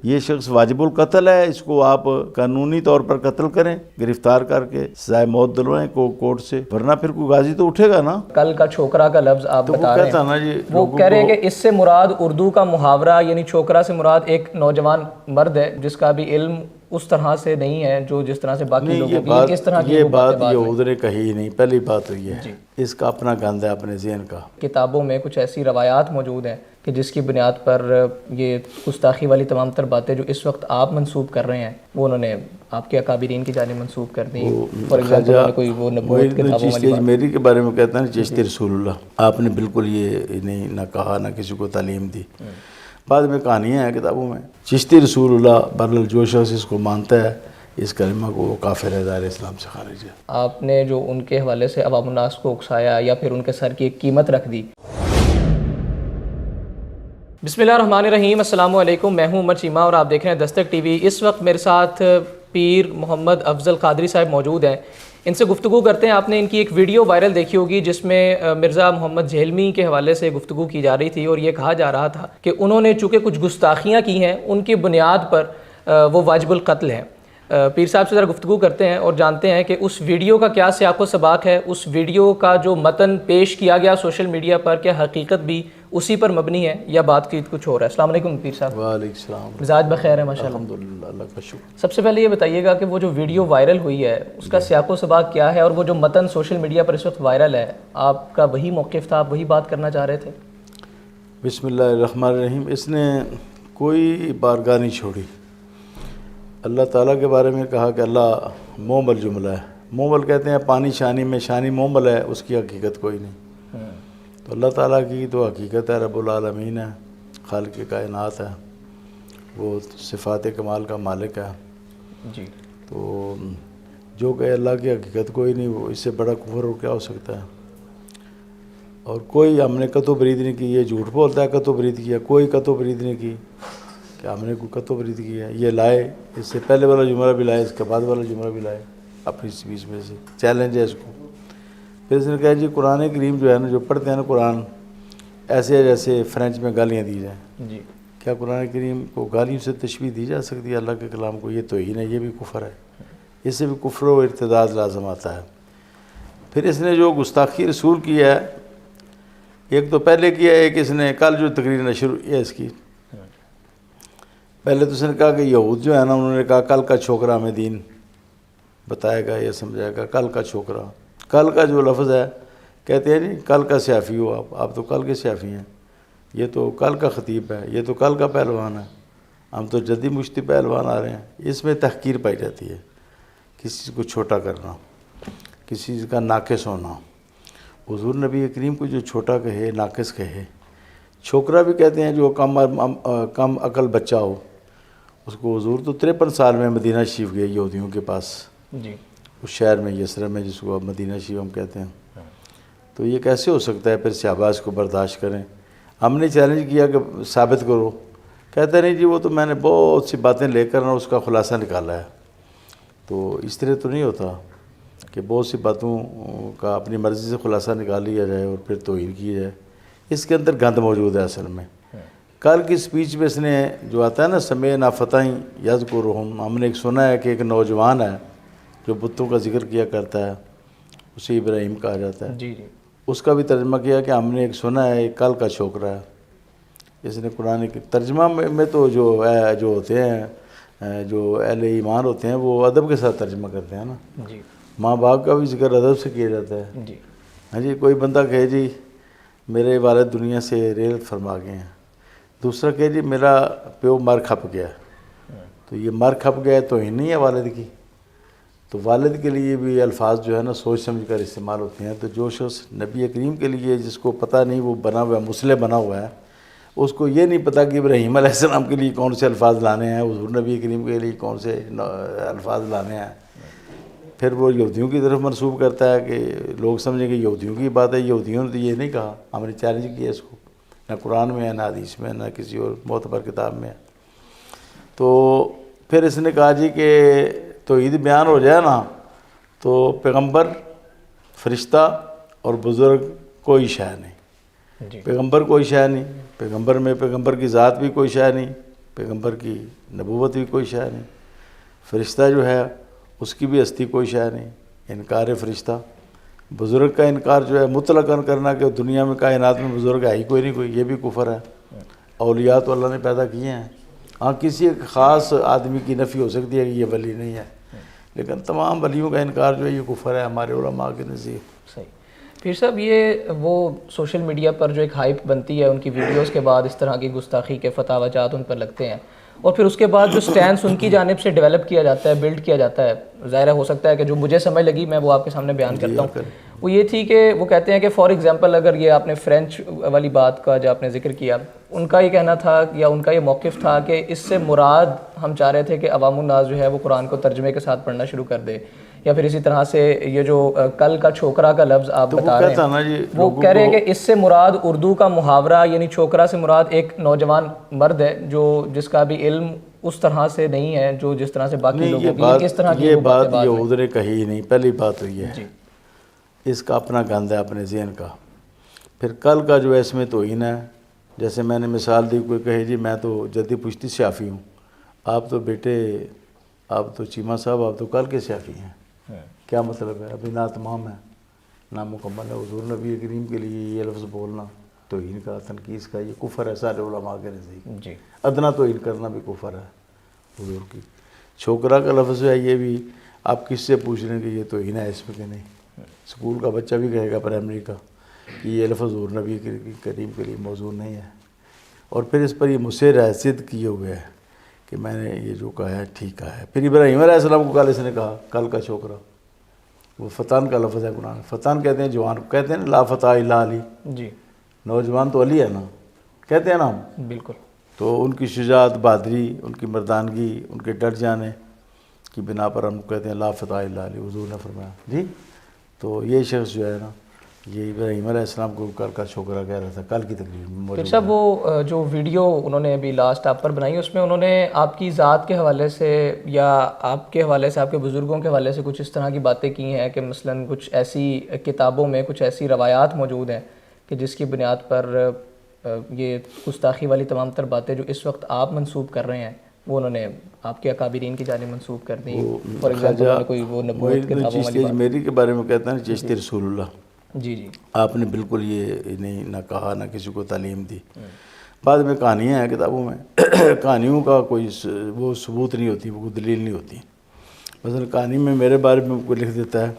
یہ شخص واجب القتل ہے، اس کو آپ قانونی طور پر قتل کریں، گرفتار کر کے سزائے موت دلوائیں کورٹ سے، ورنہ پھر کوئی غازی تو اٹھے گا نا۔ کل کا چھوکرا کا لفظ آپ بتا رہے ہیں، وہ کہہ رہے ہیں کہ اس سے مراد اردو کا محاورہ یعنی چھوکرا سے مراد ایک نوجوان مرد ہے جس کا بھی علم اس طرح سے نہیں ہے جو جس طرح سے باقی لوگوں کی، کس طرح کی یہ بات یہود نے کہی نہیں، پہلی بات تو یہ ہے اس کا اپنا گند ہے اپنے ذہن کا۔ کتابوں میں کچھ ایسی روایات موجود ہیں کہ جس کی بنیاد پر یہ گستاخی والی تمام تر باتیں جو اس وقت آپ منسوب کر رہے ہیں وہ انہوں نے آپ کے اکابرین کی جانب منسوب کر دی۔ فار ایگزامپل کوئی وہ نبوت کتابوں والی بات میری کے بارے میں کہتا ہے چشتی رسول اللہ، آپ نے بالکل یہ نہیں نہ کہا نہ کسی کو تعلیم دی، بعد میں کہانیاں ہیں کتابوں میں۔ چشتی رسول اللہ بہرحال جو شخص اس کو مانتا ہے اس کلمہ کو وہ کافر ہے، دائرہ اسلام سے خارج ہے۔ آپ نے جو ان کے حوالے سے عوام الناس کو اکسایا یا پھر ان کے سر کی ایک قیمت رکھ دی۔ بسم اللہ الرحمن الرحیم، السلام علیکم، میں ہوں عمر چیمہ اور آپ دیکھ رہے ہیں دستک ٹی وی۔ اس وقت میرے ساتھ پیر محمد افضل قادری صاحب موجود ہیں، ان سے گفتگو کرتے ہیں۔ آپ نے ان کی ایک ویڈیو وائرل دیکھی ہوگی جس میں مرزا محمد جہلمی کے حوالے سے گفتگو کی جا رہی تھی اور یہ کہا جا رہا تھا کہ انہوں نے چونکہ کچھ گستاخیاں کی ہیں ان کی بنیاد پر وہ واجب القتل ہیں۔ پیر صاحب سے ذرا گفتگو کرتے ہیں اور جانتے ہیں کہ اس ویڈیو کا کیا سیاق و سباق ہے، اس ویڈیو کا جو متن پیش کیا گیا سوشل میڈیا پر کیا حقیقت بھی اسی پر مبنی ہے یا بات کی کچھ اور ہے۔ السلام علیکم پیر صاحب۔ وعلیکم السلام۔ مزاج بخیر ہے ماشاءاللہ؟ الحمدللہ، اللہ کا شکر۔ سب سے پہلے یہ بتائیے گا کہ وہ جو ویڈیو وائرل ہوئی ہے اس کا سیاق و سباق کیا ہے، اور وہ جو متن سوشل میڈیا پر اس وقت وائرل ہے آپ کا وہی موقف تھا، آپ وہی بات کرنا چاہ رہے تھے؟ بسم اللہ الرحمن الرحیم۔ اس نے کوئی بارگاہ نہیں چھوڑی۔ اللہ تعالیٰ کے بارے میں کہا کہ اللہ مومل جملہ ہے، مومل کہتے ہیں پانی شانی میں، شانی مومل ہے، اس کی حقیقت کوئی نہیں۔ تو اللہ تعالیٰ کی تو حقیقت ہے، رب العالمین ہے، خالق کائنات ہے، وہ صفات کمال کا مالک ہے جی۔ تو جو کہ اللہ کی حقیقت کوئی نہیں، وہ اس سے بڑا کفر اور کیا ہو سکتا ہے؟ اور کوئی ہم نے قطع برید نہیں کی، یہ جھوٹ بولتا ہے قطع برید کیا، کوئی قطع برید نہیں کی کہ ہم نے کوئی قطع برید کیا ہے۔ یہ لائے، اس سے پہلے والا جملہ بھی لائے، اس کے بعد والا جملہ بھی لائے اپنی اسپیچ میں سے، چیلنج ہے اس کو۔ پھر اس نے کہا جی قرآن کریم جو ہے نا، جو پڑھتے ہیں نا قرآن، ایسے جیسے فرینچ میں گالیاں دی جائیں۔ جی۔ کیا قرآن کریم کو گالیوں سے تشبیہ دی جا سکتی ہے اللہ کے کلام کو؟ یہ توہین ہے، یہ بھی کفر ہے، اس سے بھی کفر و ارتداد لازم آتا ہے۔ پھر اس نے جو گستاخی رسول کی ہے، ایک تو پہلے کیا ہے، ایک اس نے کل جو تقریر نشر ہوئی ہے اس کی، پہلے تو اس نے کہا کہ یہود جو ہے نا، انہوں نے کہا کل کا چھوکرا ہمیں دین بتائے گا یا سمجھائے گا۔ کل کا چھوکرا، کل کا جو لفظ ہے، کہتے ہیں نہیں کل کا سیافی ہو آپ تو کل کے سیافی ہیں، یہ تو کل کا خطیب ہے، یہ تو کل کا پہلوان ہے، ہم تو جدی مشتی پہلوان آ رہے ہیں۔ اس میں تحقیر پائی جاتی ہے، کسی کو چھوٹا کرنا، کسی کا ناقص ہونا۔ حضور نبی کریم کو جو چھوٹا کہے، ناقص کہے، چھوکرا بھی کہتے ہیں جو کم عقل بچہ ہو، اس کو حضور تو 53 سال میں مدینہ شریف گئے یہودیوں کے پاس، جی، اس شہر میں یثرب میں، جس کو اب مدینہ شریف ہم کہتے ہیں۔ تو یہ کیسے ہو سکتا ہے؟ پھر صحابہ اس کو برداشت کریں۔ ہم نے چیلنج کیا کہ ثابت کرو، کہتے نہیں جی وہ تو میں نے بہت سی باتیں لے کر اس کا خلاصہ نکالا ہے۔ تو اس طرح تو نہیں ہوتا کہ بہت سی باتوں کا اپنی مرضی سے خلاصہ نکال لیا جائے اور پھر توہین کی جائے۔ اس کے اندر گند موجود ہے اصل میں۔ کل کی سپیچ میں اس نے جو آتا ہے نا، سمعنا فتى یذکرہم، ہم نے ایک سنا ہے کہ ایک نوجوان ہے جو بتوں کا ذکر کیا کرتا ہے، اسے ابراہیم کہا جاتا ہے۔ جی جی۔ اس کا بھی ترجمہ کیا کہ ہم نے ایک سنا ہے ایک کل کا چھوکرا ہے۔ اس نے قرآن کی ترجمہ میں تو جو ہوتے ہیں، جو اہل ایمان ہوتے ہیں، وہ ادب کے ساتھ ترجمہ کرتے ہیں نا۔ جی۔ ماں باپ کا بھی ذکر ادب سے کیا جاتا ہے۔ جی۔ ہاں جی، کوئی بندہ کہے جی میرے والد دنیا سے ریل فرما گئے ہیں، دوسرا کہے جی میرا پیو مر کھپ گیا، تو یہ مر کھپ گیا تو ہی نہیں ہے والد کی۔ تو والد کے لیے بھی الفاظ جو ہے نا سوچ سمجھ کر استعمال ہوتے ہیں۔ تو جو شخص نبی کریم کے لیے جس کو پتہ نہیں، وہ بنا ہوا ہے، مسلح بنا ہوا ہے، اس کو یہ نہیں پتہ کہ ابراہیم علیہ السلام کے لیے کون سے الفاظ لانے ہیں، حضور نبی کریم کے لیے کون سے الفاظ لانے ہیں، پھر وہ یہودیوں کی طرف منسوب کرتا ہے کہ لوگ سمجھیں کہ یہودیوں کی بات ہے۔ یہودیوں نے تو یہ نہیں کہا، ہم نے چیلنج کیا اس کو، نہ قرآن میں ہے، نہ حدیث میں، نہ کسی اور معتبر کتاب میں ہے۔ تو پھر اس نے کہا جی کہ توحید بیان ہو جائے نا تو پیغمبر، فرشتہ اور بزرگ کوئی شے نہیں، جی۔ پیغمبر کوئی شے نہیں، پیغمبر میں پیغمبر کی ذات بھی کوئی شے نہیں، پیغمبر کی نبوت بھی کوئی شے نہیں، فرشتہ جو ہے اس کی بھی ہستی کوئی شے نہیں، انکار فرشتہ، بزرگ کا انکار جو ہے مطلقاً کرنا کہ دنیا میں کائنات میں بزرگ ہے ہی کوئی نہیں کوئی، یہ بھی کفر ہے۔ اولیاء تو اللہ نے پیدا کیے ہیں، ہاں کسی ایک خاص آدمی کی نفی ہو سکتی ہے کہ یہ ولی نہیں ہے، لیکن تمام ولیوں کا انکار جو ہے یہ کفر ہے ہمارے علماء کے نزدیک۔ صحیح۔ پھر صاحب یہ وہ سوشل میڈیا پر جو ایک ہائپ بنتی ہے ان کی ویڈیوز کے بعد اس طرح کی گستاخی کے فتاوی جات ان پر لگتے ہیں، اور پھر اس کے بعد جو سٹینس ان کی جانب سے ڈیولپ کیا جاتا ہے، بلڈ کیا جاتا ہے، ظاہر ہو سکتا ہے کہ جو مجھے سمجھ لگی میں وہ آپ کے سامنے بیان کرتا ہوں، وہ یہ تھی کہ وہ کہتے ہیں کہ فار ایگزامپل اگر یہ آپ نے فرینچ والی بات کا جو آپ نے ذکر کیا، ان کا یہ کہنا تھا یا ان کا یہ موقف تھا کہ اس سے مراد ہم چاہ رہے تھے کہ عوام الناس جو ہے وہ قرآن کو ترجمے کے ساتھ پڑھنا شروع کر دے، یا پھر اسی طرح سے یہ جو کل کا چھوکرا کا لفظ آپ بتا رہے ہیں وہ کہہ رہے ہیں کہ اس سے مراد اردو کا محاورہ، یعنی چھوکرا سے مراد ایک نوجوان مرد ہے جو جس کا بھی علم اس طرح سے نہیں ہے جو جس طرح سے باقی لوگوں کی، کس طرح کی یہ بات یہود نے کہی ہی نہیں، پہلی بات تو یہ ہے اس کا اپنا گند ہے اپنے ذہن کا۔ پھر کل کا جو ہے اس میں توہین ہے، جیسے میں نے مثال دی، کوئی کہے جی میں تو جدی پشتی سیافی ہوں، آپ تو بیٹے آپ تو چیمہ صاحب آپ تو کل کے سیافی ہیں، کیا مطلب ہے؟ ابھی نا تمام ہے، نامکمل ہے۔ حضور نبی کریم کے لیے یہ لفظ بولنا توہین کا، تنقیص کا، یہ کفر ہے سارے علماء کے نزدیک، جی ادنا توہین کرنا بھی کفر ہے حضور کی۔ چھوکرا کا لفظ ہے یہ بھی آپ کس سے پوچھ رہے ہیں کہ یہ توہین ہے اس میں کہ نہیں؟ اسکول کا بچہ بھی کہے گا پرائمری کا کہ یہ لفظ حضور نبی کریم کے لیے موضوع نہیں ہے، اور پھر اس پر یہ مصر حیثیت کیے ہوئے ہے کہ میں نے یہ جو کہا ہے ٹھیک کہا ہے۔ پھر ابراہیم علیہ السلام کو کل اس نے کہا کل کا چھوکرا، وہ فتان کا لفظ ہے قرآن، فتان کہتے ہیں جوان کو، کہتے ہیں لا فتح الا علی، جی نوجوان تو علی ہے نا، کہتے ہیں نا ہم، بالکل۔ تو ان کی شجاعت، بہادری، ان کی مردانگی، ان کے ڈٹ جانے کی بنا پر ہم کہتے ہیں لا فتح الا علی، حضور نے فرمایا جی۔ تو یہ شخص جو ہے نا یہ ابراہیم علیہ السلام کو کل کا چھوکرا کہہ رہا تھا، کل کی تقریر میں موجود ہے۔ صاحب وہ جو ویڈیو انہوں نے ابھی لاسٹ آپ پر بنائی اس میں انہوں نے آپ کی ذات کے حوالے سے یا آپ کے حوالے سے آپ کے بزرگوں کے حوالے سے کچھ اس طرح کی باتیں کی ہیں کہ مثلاً کچھ ایسی کتابوں میں کچھ ایسی روایات موجود ہیں کہ جس کی بنیاد پر یہ گستاخی والی تمام تر باتیں جو اس وقت آپ منسوب کر رہے ہیں وہ انہوں نے آپ کے اکابرین کی جانب منسوب کر دی۔ فار ایگزامپل انہوں نے کوئی وہ نبوت کتابوں والی بات، میری کے بارے میں کہتا ہے چشتی رسول اللہ، جی جی آپ نے بالکل یہ نہیں نہ کہا نہ کسی کو تعلیم دی۔ بعد میں کہانیاں ہیں کتابوں میں، کہانیوں کا کوئی وہ ثبوت نہیں ہوتی، وہ کوئی دلیل نہیں ہوتی۔ مثلا کہانی میں میرے بارے میں کوئی لکھ دیتا ہے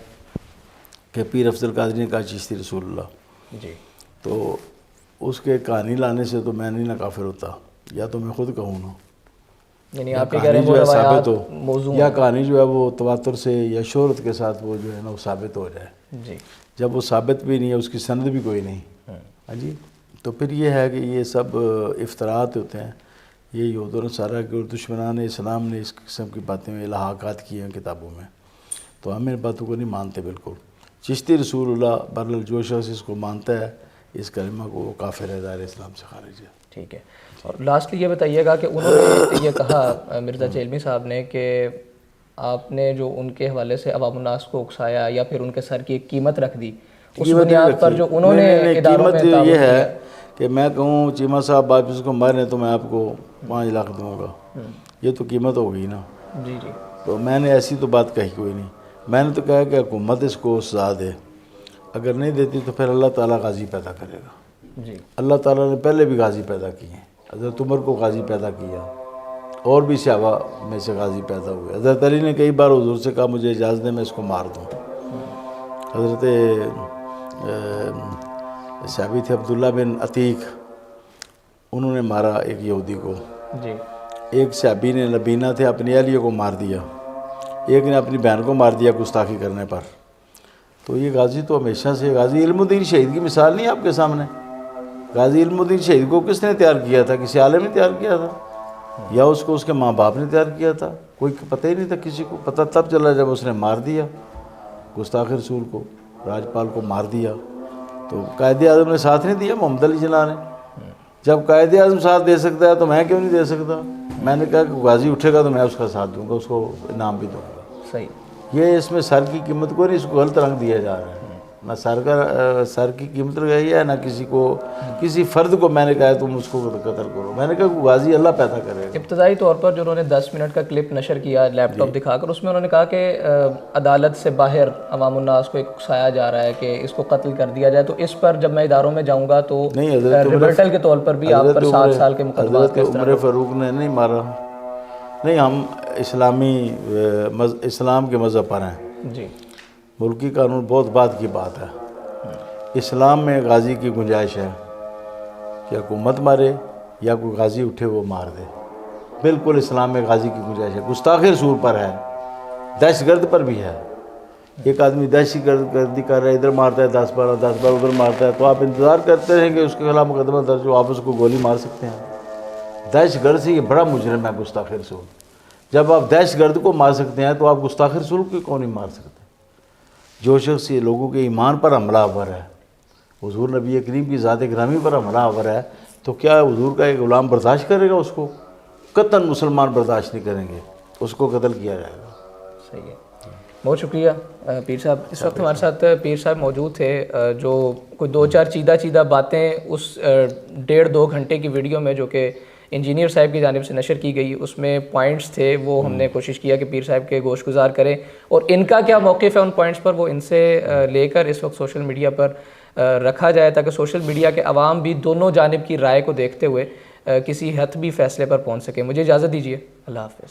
کہ پیر افضل قادری نے کہا چشتی رسول اللہ، جی تو اس کے کہانی لانے سے تو میں نہیں نہ کافر ہوتا، یا تو میں خود کہوں نا، یعنی آپ کہہ رہے ہیں وہ روایات موضوع یا کہانی جو ہے وہ تواتر سے یا شہرت کے ساتھ وہ جو ہے نا وہ ثابت ہو جائے، جی جب وہ ثابت بھی نہیں ہے، اس کی سند بھی کوئی نہیں، ہاں جی، تو پھر یہ ہے کہ یہ سب افتراءات ہوتے ہیں، یہ یہود و نصارہ کے اور دشمنان اسلام نے اس قسم کی باتیں الحاقات کی ہیں کتابوں میں، تو ہم ان باتوں کو نہیں مانتے بالکل۔ چشتی رسول اللہ بہرحال جو شخص اس کو مانتا ہے اس کلمہ کو، وہ کافر ہے، دائرہ اسلام سے خارج ہے۔ ٹھیک ہے، اور لاسٹلی یہ بتائیے گا کہ انہوں نے یہ کہا مرزا چیلمی صاحب نے کہ آپ نے جو ان کے حوالے سے عوام الناس کو اکسایا یا پھر ان کے سر کی ایک قیمت رکھ دی، اس بنیاد پر جو انہوں نے اداروں میں قیمت یہ ہے کہ میں کہوں چیمہ صاحب آپ اس کو ماریں تو میں آپ کو 5 لاکھ دوں گا، یہ تو قیمت ہو گئی نا، جی جی، تو میں نے ایسی تو بات کہی کوئی نہیں، میں نے تو کہا کہ حکومت اس کو سزا دے، اگر نہیں دیتی تو پھر اللہ تعالیٰ غازی پیدا کرے گا۔ جی اللہ تعالیٰ نے پہلے بھی غازی پیدا کیے ہیں، حضرت عمر کو غازی پیدا کیا، اور بھی صحابہ میں سے غازی پیدا ہوئے۔ حضرت علی نے کئی بار حضور سے کہا مجھے اجازت دیں میں اس کو مار دوں۔ حضرت صحابی تھے عبداللہ بن عتیق، انہوں نے مارا ایک یہودی کو، جی ایک صحابی نے لبینہ تھے اپنی اہلیہ کو مار دیا، ایک نے اپنی بہن کو مار دیا گستاخی کرنے پر۔ تو یہ غازی تو ہمیشہ سے، غازی علم الدین شہید کی مثال نہیں آپ کے سامنے، غازی علم الدین شہید کو کس نے تیار کیا تھا؟ کسی عالم نے تیار کیا تھا یا اس کو اس کے ماں باپ نے تیار کیا تھا؟ کوئی پتہ ہی نہیں تھا کسی کو، پتہ تب چلا جب اس نے مار دیا گستاخ رسول کو، راجپال کو مار دیا۔ تو قائد اعظم نے ساتھ نہیں دیا، محمد علی جناح نے، جب قائد اعظم ساتھ دے سکتا ہے تو میں کیوں نہیں دے سکتا؟ میں نے کہا کہ غازی اٹھے گا تو میں اس کا ساتھ دوں گا، اس کو انعام بھی دوں گا۔ صحیح، یہ اس میں سر کی قیمت کو نہیں، اس کو غلط رنگ دیا جا رہا ہے۔ نہ سر کی قیمت لگائی ہے، نہ کسی فرد کو میں نے کہا ہے تم اس کو قتل کرو. میں نے کہا کہ غازی اللہ پیدا کرے گا. ابتدائی طور پر جو انہوں نے 10 منٹ کا کلپ نشر کیا لیپ ٹاپ دکھا کر، اس میں انہوں نے کہا کہ عدالت سے باہر عوام الناس کو اکسایا جا رہا ہے کہ اس کو قتل کر دیا جائے. تو اس پر جب میں اداروں میں جاؤں گا تو ریبرٹل کے طور پر بھی آپ پر 7 سال کے مقدمات. حضرت عمر فاروق نے نہیں مارا. نہیں، ہم اسلام کے مذہب پر ہیں. جی، ملکی قانون بہت بعد کی بات ہے. اسلام میں غازی کی گنجائش ہے کہ حکومت مارے یا کوئی غازی اٹھے وہ مار دے. بالکل اسلام میں غازی کی گنجائش ہے. گستاخی رسول پر ہے، دہشت گرد پر بھی ہے. ایک آدمی دہشت گردی کر رہا ہے، ادھر مارتا ہے 10-12 ادھر مارتا ہے، تو آپ انتظار کرتے رہیں گے اس کے خلاف مقدمہ درج ہو، آپ اس کو گولی مار سکتے ہیں. دہشت گرد سے یہ بڑا مجرم ہے گستاخ رسول. جب آپ دہشت گرد کو مار سکتے ہیں تو آپ گستاخ رسول کو کیوں نہیں مار سکتے؟ جو شخص یہ لوگوں کے ایمان پر حملہ آور ہے، حضور نبی کریم کی ذات گرامی پر حملہ آور ہے، تو کیا حضور کا ایک غلام برداشت کرے گا؟ اس کو قطعاً مسلمان برداشت نہیں کریں گے، اس کو قتل کیا جائے گا. صحیح ہے. بہت شکریہ پیر صاحب. اس وقت ہمارے ساتھ پیر صاحب موجود تھے جو کوئی 2-4 چیدہ باتیں اس 1.5-2 گھنٹے کی ویڈیو میں جو کہ انجینئر صاحب کی جانب سے نشر کی گئی، اس میں پوائنٹس تھے، وہ ہم نے کوشش کیا کہ پیر صاحب کے گوش گزار کریں، اور ان کا کیا موقف ہے ان پوائنٹس پر وہ ان سے لے کر اس وقت سوشل میڈیا پر رکھا جائے، تاکہ سوشل میڈیا کے عوام بھی دونوں جانب کی رائے کو دیکھتے ہوئے کسی حتمی فیصلے پر پہنچ سکے. مجھے اجازت دیجیے. اللہ حافظ.